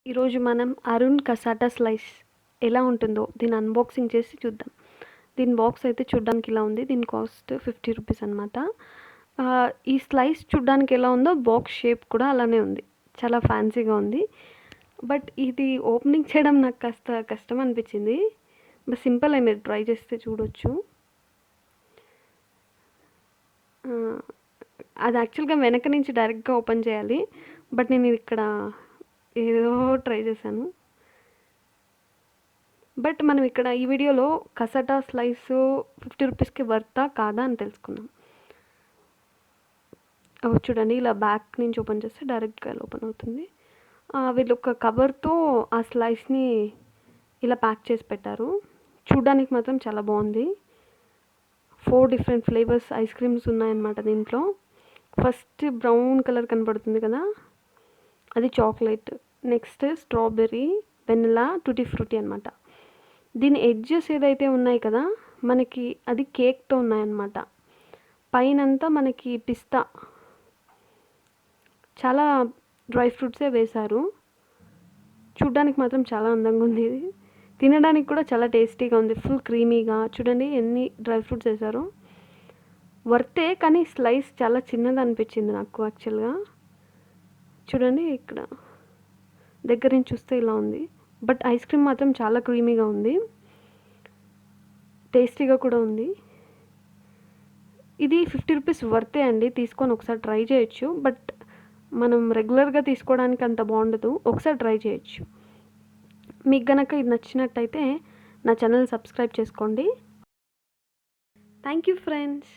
ఈరోజు మనం అరుణ్ కసాటా స్లైస్ ఎలా ఉంటుందో దీని అన్బాక్సింగ్ చేసి చూద్దాం. దీని బాక్స్ అయితే చూడ్డానికి ఇలా ఉంది. దీని కాస్ట్ 50 రూపీస్ అనమాట. ఈ స్లైస్ చూడ్డానికి ఎలా ఉందో బాక్స్ షేప్ కూడా అలానే ఉంది. చాలా ఫ్యాన్సీగా ఉంది. బట్ ఇది ఓపెనింగ్ చేయడం నాకు కాస్త కష్టం అనిపించింది. బట్ సింపుల్ మీరు ట్రై చేస్తే చూడొచ్చు. అది యాక్చువల్గా వెనక నుంచి డైరెక్ట్గా ఓపెన్ చేయాలి. బట్ నేను ఇక్కడ ఏదో ట్రై చేశాను. బట్ మనం ఇక్కడ ఈ వీడియోలో కసాటా స్లైస్ 50 రూపీస్కి వర్తా కాదా అని తెలుసుకుందాం. చూడండి, ఇలా బ్యాక్ నుంచి ఓపెన్ చేస్తే డైరెక్ట్గా ఇలా ఓపెన్ అవుతుంది. వీళ్ళు ఒక కవర్తో ఆ స్లైస్ని ఇలా ప్యాక్ చేసి పెట్టారు. చూడడానికి మాత్రం చాలా బాగుంది. 4 డిఫరెంట్ ఫ్లేవర్స్ ఐస్ క్రీమ్స్ ఉన్నాయన్నమాట దీంట్లో. ఫస్ట్ బ్రౌన్ కలర్ కనపడుతుంది కదా, అది chocolate. Next strawberry, vanilla, tutti frutti అనమాట. దీని ఎడ్జెస్ ఏదైతే ఉన్నాయి కదా మనకి, అది కేక్తో ఉన్నాయన్నమాట. పైనంతా మనకి పిస్తా, చాలా డ్రై ఫ్రూట్సే వేశారు. చూడ్డానికి మాత్రం చాలా అందంగా ఉంది. ఇది తినడానికి కూడా చాలా టేస్టీగా ఉంది. ఫుల్ క్రీమీగా. చూడండి ఎన్ని డ్రై ఫ్రూట్స్ వేశారు. వర్తే, కానీ స్లైస్ చాలా చిన్నది అనిపించింది నాకు యాక్చువల్గా. చూడండి, ఇక్కడ దగ్గర నుంచి చూస్తే ఇలా ఉంది. బట్ ఐస్ క్రీమ్ మాత్రం చాలా క్రీమీగా ఉంది, టేస్టీగా కూడా ఉంది. ఇది 50 రూపీస్ వర్తే అండి. తీసుకొని ఒకసారి ట్రై చేయొచ్చు. బట్ మనం రెగ్యులర్గా తీసుకోవడానికి అంత బాగుండదు. ఒకసారి ట్రై చేయొచ్చు. మీకు గనక ఇది నచ్చినట్టయితే నా ఛానల్ సబ్స్క్రైబ్ చేసుకోండి. Thank you friends.